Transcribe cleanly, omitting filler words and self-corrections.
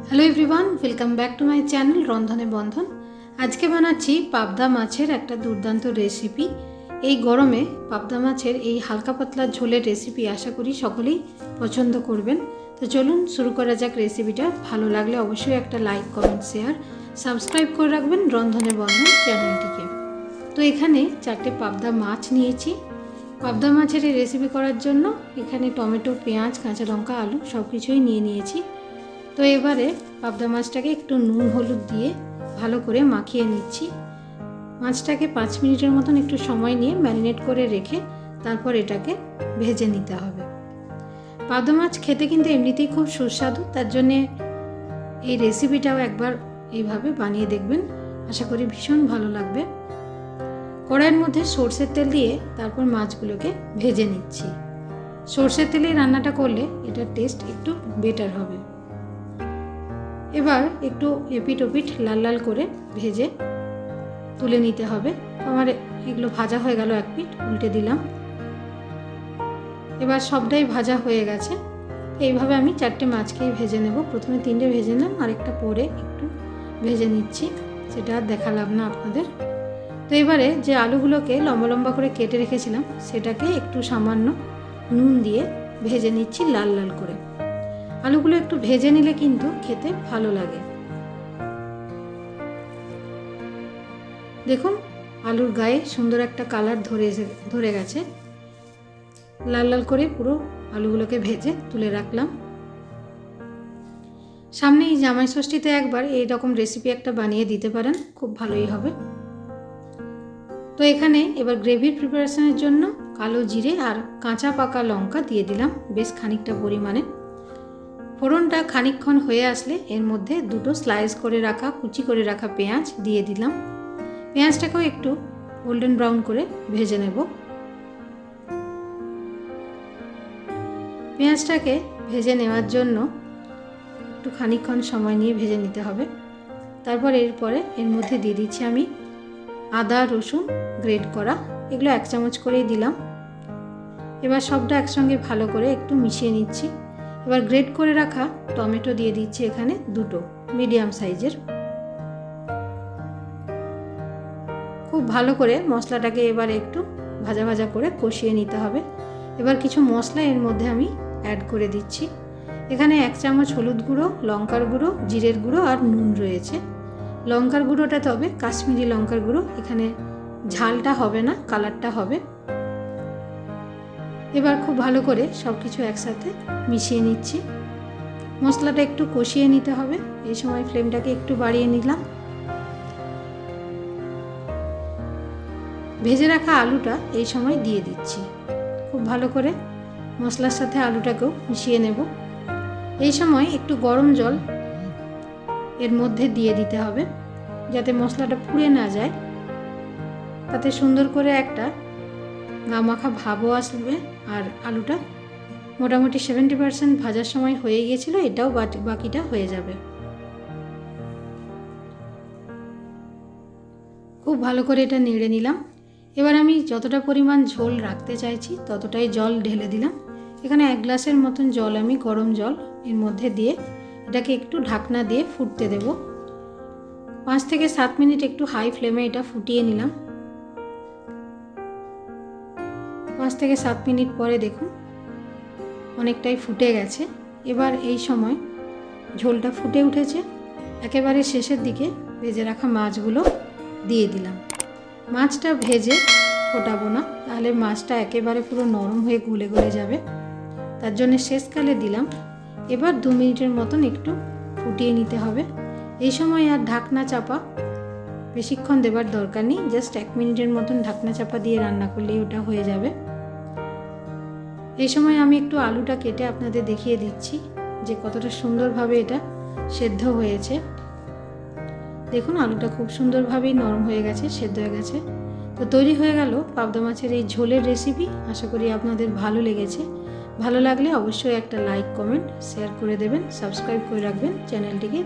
Hello everyone, welcome back to my channel Rondhone Bondhon. আজকে বানাচ্ছি পাবদা মাছের একটা দুর্দান্ত রেসিপি। এই গরমে পাবদা মাছের এই হালকা পাতলা ঝোলের রেসিপি আশা করি সকলেই পছন্দ করবেন। তো চলুন শুরু করা যাক রেসিপিটা। ভালো লাগলে অবশ্যই একটা লাইক, কমেন্ট, শেয়ার, সাবস্ক্রাইব করে রাখবেন রন্ধনে বন্ধন চ্যানেলটিকে। তো এখানে 4টে পাবদা মাছ নিয়েছি। পাবদা মাছের এই রেসিপি করার জন্য এখানে টমেটো, পেঁয়াজ, কাঁচা লঙ্কা, আলু সব কিছুই নিয়েছি। তো এবারে পাবদা মাছটাকে একটু নুন হলুদ দিয়ে ভালো করে মাখিয়ে নিচ্ছি। মাছটাকে 5 মিনিটের মতন একটু সময় নিয়ে ম্যারিনেট করে রেখে তারপর এটাকে ভেজে নিতে হবে। পাবদা মাছ খেতে কিন্তু এমনিতেই খুব সুস্বাদু, তার জন্যে এই রেসিপিটাও একবার এইভাবে বানিয়ে দেখবেন, আশা করি ভীষণ ভালো লাগবে। কড়াইয়ের মধ্যে সর্ষের তেল দিয়ে তারপর মাছগুলোকে ভেজে নিচ্ছি। সর্ষের তেলে রান্নাটা করলে এটার টেস্ট একটু বেটার হবে। এবার একটু এপিট ওপিট লাল লাল করে ভেজে তুলে নিতে হবে। আমার এগুলো ভাজা হয়ে গেল, এক পিঠ উল্টে দিলাম। এবার সবটাই ভাজা হয়ে গেছে। এইভাবে আমি 4টে মাছকেই ভেজে নেব। প্রথমে 3টে ভেজে নিলাম, আরেকটা পরে একটু ভেজে নিচ্ছি, সেটা আর দেখালাম না আপনাদের। তো এবারে যে আলুগুলোকে লম্বা লম্বা করে কেটে রেখেছিলাম সেটাকে একটু সামান্য নুন দিয়ে ভেজে নিচ্ছি লাল লাল করে। আলুগুলো একটু ভেজে নিলে কিন্তু খেতে ভালো লাগে। দেখুন আলুর গায়ে সুন্দর একটা কালার ধরে গেছে। লাল লাল করে পুরো আলুগুলোকে ভেজে তুলে রাখলাম। সামনে এই জামাই ষষ্ঠীতে একবার এইরকম রেসিপি একটা বানিয়ে দিতে পারেন, খুব ভালোই হবে। তো এখানে এবার গ্রেভির প্রিপারেশনের জন্য কালো জিরে আর কাঁচা পাকা লঙ্কা দিয়ে দিলাম বেশ খানিকটা পরিমাণে। ফোড়নটা খানিকক্ষণ হয়ে আসলে এর মধ্যে 2টো স্লাইস করে রাখা, কুচি করে রাখা পেঁয়াজ দিয়ে দিলাম। পেঁয়াজটাকেও একটু গোল্ডেন ব্রাউন করে ভেজে নেব। পেঁয়াজটাকে ভেজে নেওয়ার জন্য একটু খানিকক্ষণ সময় নিয়ে ভেজে নিতে হবে। তারপর এরপরে এর মধ্যে দিয়ে দিচ্ছি আমি আদা রসুন গ্রেট করা, এগুলো 1 চামচ করেই দিলাম। এবার সবটা একসঙ্গে ভালো করে একটু মিশিয়ে নিচ্ছি। এবার গ্রেট করে রাখা টমেটো দিয়ে দিচ্ছি এখানে 2টো মিডিয়াম সাইজের। খুব ভালো করে মশলাটাকে এবার একটু ভাজা ভাজা করে কষিয়ে নিতে হবে। এবার কিছু মশলা এর মধ্যে আমি অ্যাড করে দিচ্ছি। এখানে 1 চামচ হলুদ গুঁড়ো, লঙ্কার গুঁড়ো, জিরের গুঁড়ো আর নুন রয়েছে। লঙ্কার গুঁড়োটা তবে কাশ্মীরি লঙ্কার গুঁড়ো, এখানে ঝালটা হবে না, কালারটা হবে। এবার খুব ভালো করে সব কিছু একসাথে মিশিয়ে নিচ্ছি। মশলাটা একটু কষিয়ে নিতে হবে। এই সময় ফ্লেমটাকে একটু বাড়িয়ে নিলাম। ভেজে রাখা আলুটা এই সময় দিয়ে দিচ্ছি। খুব ভালো করে মশলার সাথে আলুটাকেও মিশিয়ে নেব। এই সময় একটু গরম জল এর মধ্যে দিয়ে দিতে হবে যাতে মশলাটা পুড়ে না যায়, তাতে সুন্দর করে একটা গামাখা ভাবও আসবে। আর আলুটা মোটামুটি 70% ভাজার সময় হয়ে গিয়েছিল, এটাও বাকিটা হয়ে যাবে। খুব ভালো করে এটা নেড়ে নিলাম। এবার আমি যতটা পরিমাণ ঝোল রাখতে চাইছি ততটাই জল ঢেলে দিলাম। এখানে 1 গ্লাসের মতন জল আমি গরম জল এর মধ্যে দিয়ে এটাকে একটু ঢাকনা দিয়ে ফুটতে দেব। 5 থেকে 7 মিনিট একটু হাই ফ্লেমে এটা ফুটিয়ে নিলাম। 5 থেকে 7 মিনিট পরে দেখুন অনেকটাই ফুটে গেছে। এবার এই সময় ঝোলটা ফুটে উঠেছে। একেবারে শেষের দিকে ভেজে রাখা মাছগুলো দিয়ে দিলাম। মাছটা ভেজে ফোটাবো না, তাহলে মাছটা একেবারে পুরো নরম হয়ে গলে গলে যাবে, তার জন্য শেষকালে দিলাম। এবার 2 মিনিটের মতন একটু ফুটিয়ে নিতে হবে। এই সময় আর ঢাকনা চাপা বেশিক্ষণ দেবার দরকার নেই, জাস্ট 1 মিনিটের মতন ঢাকনা চাপা দিয়ে রান্না করলেই ওটা হয়ে যাবে। এই সময় আমি একটু আলুটা কেটে আপনাদের দেখিয়ে দিচ্ছি যে কতটা সুন্দরভাবে এটা সেদ্ধ হয়েছে। দেখুন আলুটা খুব সুন্দরভাবেই নরম হয়ে গেছে, সেদ্ধ হয়ে গেছে। তো তৈরি হয়ে গেল পাবদা মাছের এই ঝোলের রেসিপি। আশা করি আপনাদের ভালো লেগেছে। ভালো লাগলে অবশ্যই একটা লাইক, কমেন্ট, শেয়ার করে দেবেন, সাবস্ক্রাইব করে রাখবেন চ্যানেলটিকে।